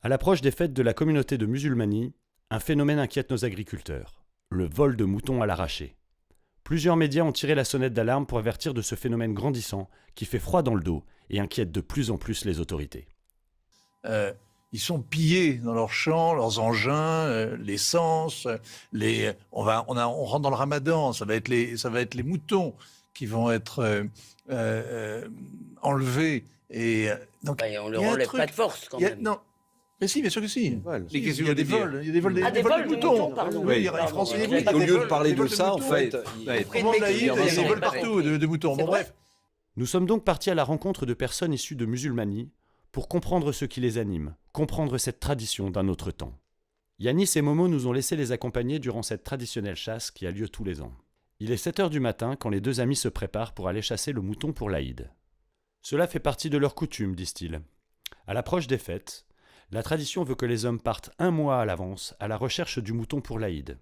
À l'approche des fêtes de la communauté de musulmanie, un phénomène inquiète nos agriculteurs, le vol de moutons à l'arraché. Plusieurs médias ont tiré la sonnette d'alarme pour avertir de ce phénomène grandissant qui fait froid dans le dos et inquiète de plus en plus les autorités. Ils sont pillés dans leurs champs, leurs engins, l'essence. On rentre dans le ramadan, ça va être les moutons qui vont être enlevés. Et donc, on ne le relève pas de force quand même. Non. Mais si, bien sûr que si. Voilà. Il y a des vols. Il y a des vols des moutons. Pardon. Oui, Au lieu de parler de ça, en fait, il y a des vols partout de moutons. Bon, bref. Nous sommes donc partis à la rencontre de personnes issues de musulmanie pour comprendre ce qui les anime, comprendre cette tradition d'un autre temps. Yanis et Momo nous ont laissé les accompagner durant cette traditionnelle chasse qui a lieu tous les ans. Il est 7 h du matin quand les deux amis se préparent pour aller chasser le mouton pour l'Aïd. Cela fait partie de leur coutume, disent-ils. À l'approche des fêtes, la tradition veut que les hommes partent 1 mois à l'avance à la recherche du mouton pour l'Aïd.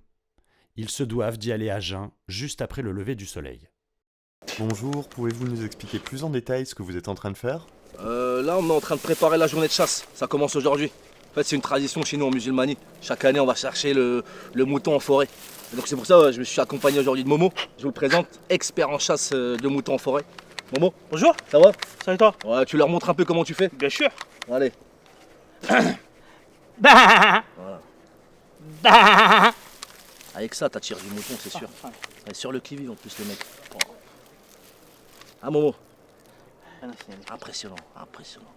Ils se doivent d'y aller à jeun, juste après le lever du soleil. Bonjour, pouvez-vous nous expliquer plus en détail ce que vous êtes en train de faire ? Là, on est en train de préparer la journée de chasse. Ça commence aujourd'hui. En fait, c'est une tradition chez nous en musulmanie. Chaque année, on va chercher le mouton en forêt. Et donc c'est pour ça que je me suis accompagné aujourd'hui de Momo. Je vous le présente, expert en chasse de moutons en forêt. Momo, Bonjour, ça va? ça va et toi? Ouais, tu leur montres un peu comment tu fais? Bien sûr. Allez. Bah Voilà. bah. Avec ça, t'attires du mouton, c'est sûr. Et sur le qui-vive en plus, les mecs. Oh. Ah, Momo. Impressionnant, impressionnant.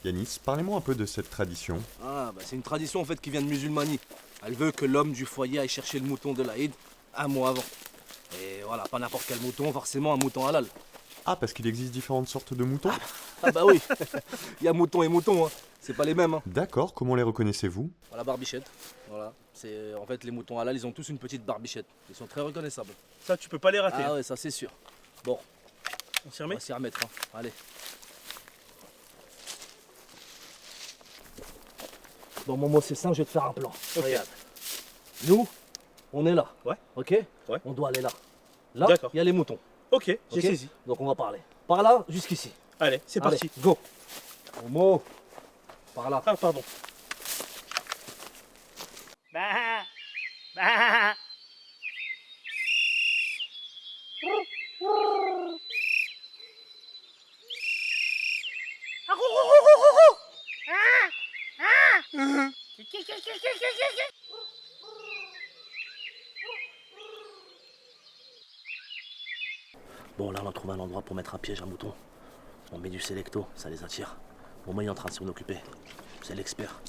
Yanis, parlez-moi un peu de cette tradition. Ah, bah c'est une tradition en fait qui vient de musulmanie. Elle veut que l'homme du foyer aille chercher le mouton de l'Aïd 1 mois avant. Et voilà, pas n'importe quel mouton, forcément un mouton halal. Ah, parce qu'il existe différentes sortes de moutons ? Ah bah oui, il y a mouton et mouton, hein. C'est pas les mêmes. Hein. D'accord, comment les reconnaissez-vous ? Voilà, barbichette. Voilà. C'est en fait les moutons halal, ils ont tous une petite barbichette. Ils sont très reconnaissables. Ça, tu peux pas les rater. Ah ouais, ça c'est sûr. Bon, On s'y on remet. va s'y remettre. Hein. Allez. Bon, Momo, c'est simple, je vais te faire un plan. Ok. Regarde. Nous, on est là. Ouais. Ok. Ouais. On doit aller là. Là, D'accord. il y a les moutons. Ok, j'ai Ok. saisi. Donc on va parler. Par là, jusqu'ici. Allez, c'est Allez, parti. go. Momo. Par là. Ah, pardon. Bah bah. Bon, là, on a trouvé un endroit pour mettre un piège à moutons. On met du sélecto, ça les attire. Momo est en train de s'en occuper. C'est l'expert.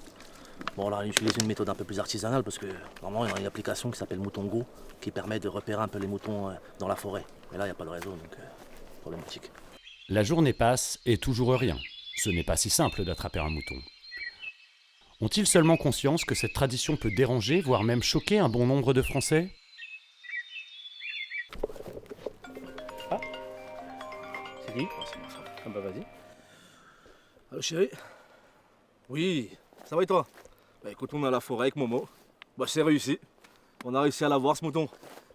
Bon, là, on utilise une méthode un peu plus artisanale parce que normalement, il y a une application qui s'appelle Mouton Go qui permet de repérer un peu les moutons dans la forêt. Mais là, il n'y a pas de réseau, donc problématique. La journée passe et toujours rien. Ce n'est pas si simple d'attraper un mouton. Ont-ils seulement conscience que cette tradition peut déranger, voire même choquer un bon nombre de Français ? C'est dit? Oh, c'est ma femme. Ah bah vas-y. Allô, chérie? Oui, ça va et toi? Bah écoute, on est à la forêt avec Momo. Bah c'est réussi. On a réussi à la voir ce mouton.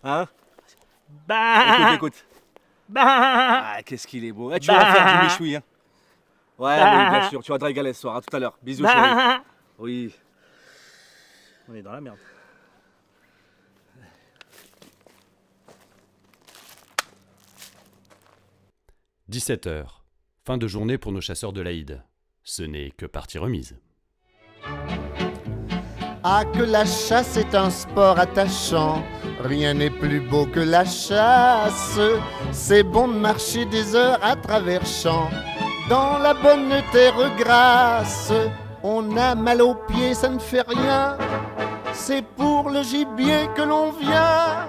Hein? Bah Écoute. bah. Ah, qu'est-ce qu'il est beau. Eh, tu vas en faire du méchoui, hein? Ouais, oui, bien sûr. Tu vas te régaler ce soir. À tout à l'heure. Bisous, chérie. Bah. Oui. On est dans la merde. « 17 h. Fin de journée pour nos chasseurs de l'Aïd. Ce n'est que partie remise. Ah, que la chasse est un sport attachant, rien n'est plus beau que la chasse. C'est bon de marcher des heures à travers champs, dans la bonne terre grasse. On a mal aux pieds, ça ne fait rien, c'est pour le gibier que l'on vient.